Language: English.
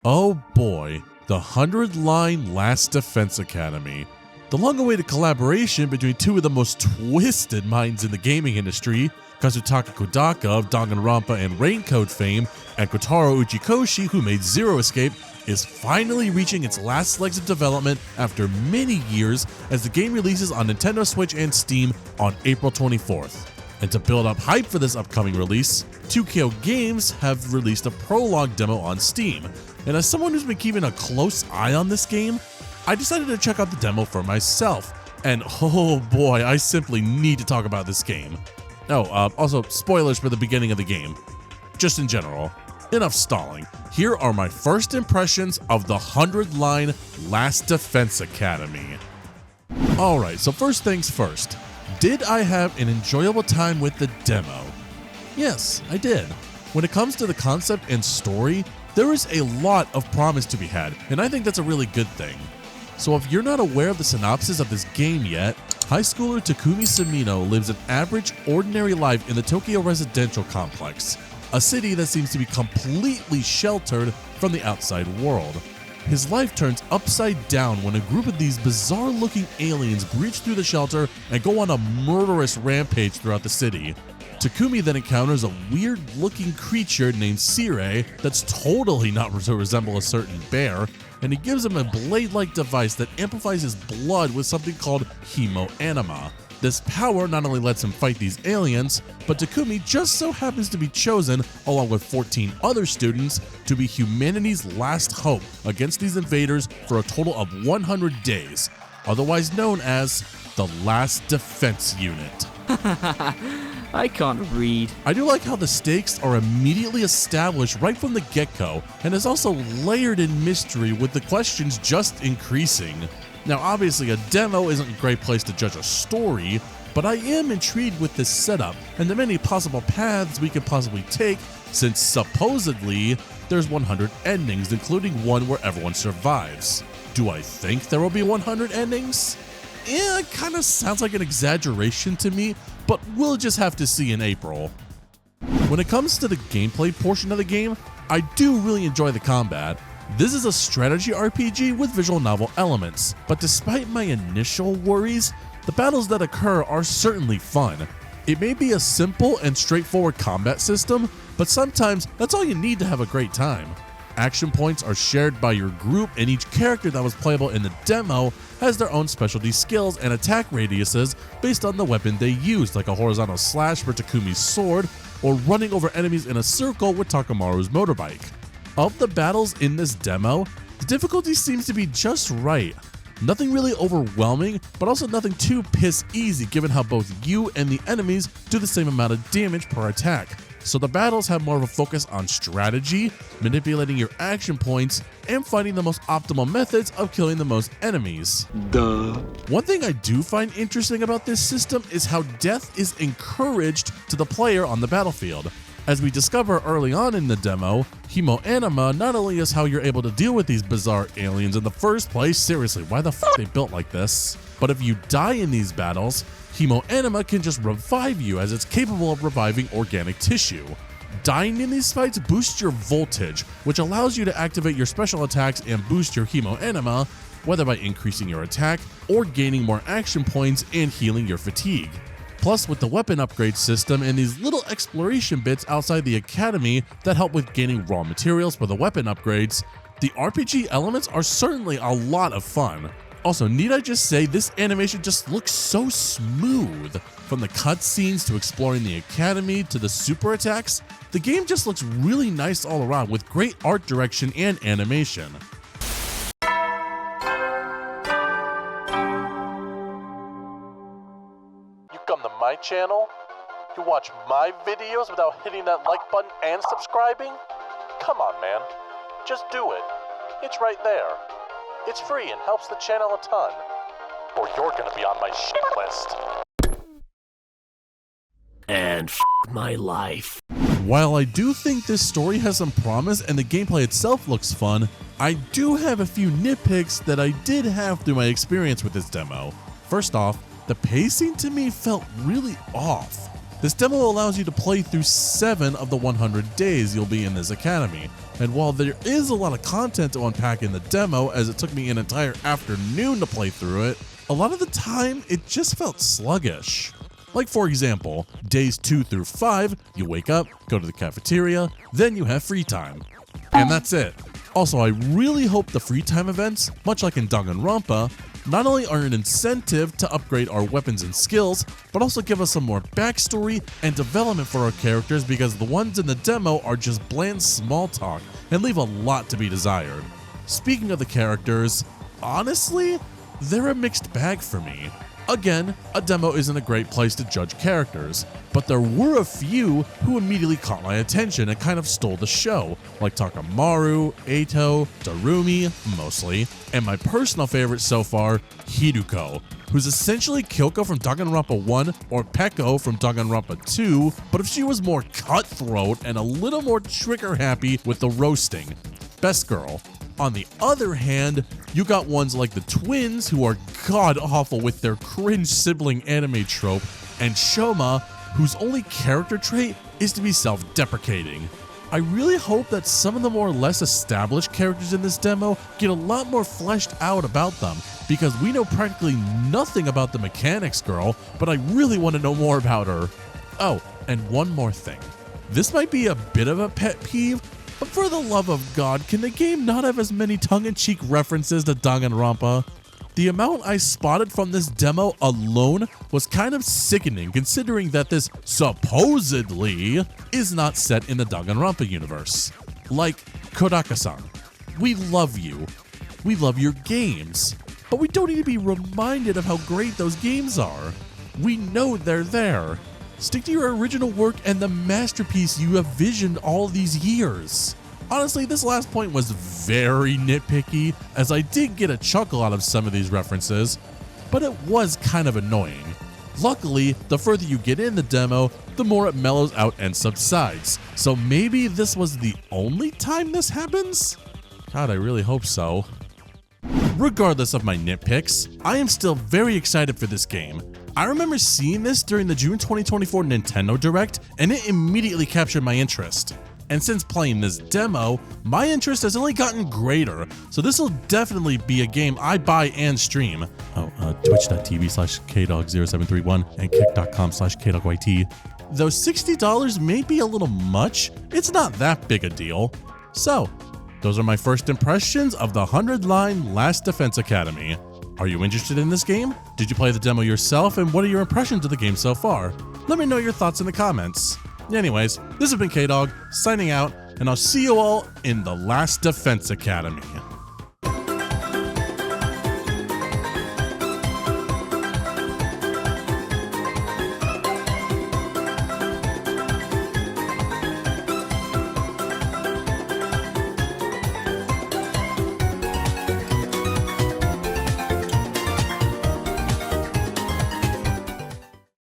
Oh boy, the 100-line Last Defense Academy. The long-awaited collaboration between two of the most twisted minds in the gaming industry, Kazutaka Kodaka of Danganronpa and Raincoat fame, and Kotaro Uchikoshi, who made Zero Escape, is finally reaching its last legs of development after many years as the game releases on Nintendo Switch and Steam on April 24th. And to build up hype for this upcoming release, 2KO Games have released a prologue demo on Steam. And as someone who's been keeping a close eye on this game, I decided to check out the demo for myself. And oh boy, I simply need to talk about this game. Also spoilers for the beginning of the game. Just in general. Enough stalling. Here are my first impressions of the 100-line Last Defense Academy. Alright, so first things first. Did I have an enjoyable time with the demo? Yes, I did. When it comes to the concept and story, there is a lot of promise to be had, and I think that's a really good thing. So if you're not aware of the synopsis of this game yet, high schooler Takumi Sumino lives an average, ordinary life in the Tokyo residential complex, a city that seems to be completely sheltered from the outside world. His life turns upside down when a group of these bizarre-looking aliens breach through the shelter and go on a murderous rampage throughout the city. Takumi then encounters a weird-looking creature named Sire that's totally not to resemble a certain bear, and he gives him a blade-like device that amplifies his blood with something called hemoanima. This power not only lets him fight these aliens, but Takumi just so happens to be chosen, along with 14 other students, to be humanity's last hope against these invaders for a total of 100 days, otherwise known as the Last Defense Unit. I can't read. I do like how the stakes are immediately established right from the get-go, and is also layered in mystery with the questions just increasing. Now obviously a demo isn't a great place to judge a story, but I am intrigued with this setup and the many possible paths we could possibly take, since supposedly there's 100 endings, including one where everyone survives. Do I think there will be 100 endings? It kind of sounds like an exaggeration to me, but we'll just have to see in April. When it comes to the gameplay portion of the game, I do really enjoy the combat. This is a strategy RPG with visual novel elements, but despite my initial worries, the battles that occur are certainly fun. It may be a simple and straightforward combat system, but sometimes that's all you need to have a great time. Action points are shared by your group, and each character that was playable in the demo has their own specialty skills and attack radiuses based on the weapon they use, like a horizontal slash for Takumi's sword, or running over enemies in a circle with Takamaru's motorbike. Of the battles in this demo, the difficulty seems to be just right. Nothing really overwhelming, but also nothing too piss easy given how both you and the enemies do the same amount of damage per attack. So the battles have more of a focus on strategy, manipulating your action points, and finding the most optimal methods of killing the most enemies. Duh. One thing I do find interesting about this system is how death is encouraged to the player on the battlefield. As we discover early on in the demo, hemoanima not only is how you're able to deal with these bizarre aliens in the first place, seriously, why the f they built like this? But if you die in these battles, hemoanima can just revive you, as it's capable of reviving organic tissue. Dying in these fights boosts your voltage, which allows you to activate your special attacks and boost your hemoanima, whether by increasing your attack or gaining more action points and healing your fatigue. Plus, with the weapon upgrade system and these little exploration bits outside the academy that help with gaining raw materials for the weapon upgrades, the RPG elements are certainly a lot of fun. Also, need I just say, this animation just looks so smooth. From the cutscenes to exploring the academy to the super attacks, the game just looks really nice all around with great art direction and animation. Come to my channel? You watch my videos without hitting that like button and subscribing? Come on, man. Just do it. It's right there. It's free and helps the channel a ton. Or you're gonna be on my shit list. And my life. While I do think this story has some promise and the gameplay itself looks fun, I do have a few nitpicks that I did have through my experience with this demo. First off, the pacing to me felt really off. This demo allows you to play through 7 of the 100 days you'll be in this academy, and while there is a lot of content to unpack in the demo, as it took me an entire afternoon to play through it, a lot of the time it just felt sluggish. Like for example, days 2 through 5, you wake up, go to the cafeteria, then you have free time. And that's it. Also, I really hope the free time events, much like in Danganronpa, not only are an incentive to upgrade our weapons and skills, but also give us some more backstory and development for our characters, because the ones in the demo are just bland small talk and leave a lot to be desired. Speaking of the characters, honestly, they're a mixed bag for me. Again, a demo isn't a great place to judge characters, but there were a few who immediately caught my attention and kind of stole the show, like Takamaru, Eito, Darumi, mostly, and my personal favorite so far, Hiruko, who's essentially Kyoko from Danganronpa 1 or Peko from Danganronpa 2, but if she was more cutthroat and a little more trigger-happy with the roasting. Best girl. On the other hand, you got ones like the twins, who are god-awful with their cringe sibling anime trope, and Shoma, whose only character trait is to be self-deprecating. I really hope that some of the more or less established characters in this demo get a lot more fleshed out about them, because we know practically nothing about the mechanics girl, but I really want to know more about her. Oh, and one more thing. This might be a bit of a pet peeve, but for the love of God, can the game not have as many tongue-in-cheek references to Danganronpa? The amount I spotted from this demo alone was kind of sickening, considering that this supposedly is not set in the Danganronpa universe. Like, Kodaka-san, we love you. We love your games. But we don't need to be reminded of how great those games are. We know they're there. Stick to your original work and the masterpiece you have visioned all these years. Honestly, this last point was very nitpicky, as I did get a chuckle out of some of these references, but it was kind of annoying. Luckily, the further you get in the demo, the more it mellows out and subsides, so maybe this was the only time this happens? God, I really hope so. Regardless of my nitpicks, I am still very excited for this game. I remember seeing this during the June 2024 Nintendo Direct, and it immediately captured my interest. And since playing this demo, my interest has only gotten greater, so this will definitely be a game I buy and stream. Twitch.tv/KDog0731 and kick.com/KDogYT. Though $60 may be a little much, it's not that big a deal. So, those are my first impressions of the 100-line Last Defense Academy. Are you interested in this game? Did you play the demo yourself, and what are your impressions of the game so far? Let me know your thoughts in the comments. Anyways, this has been KDog, signing out, and I'll see you all in the Last Defense Academy.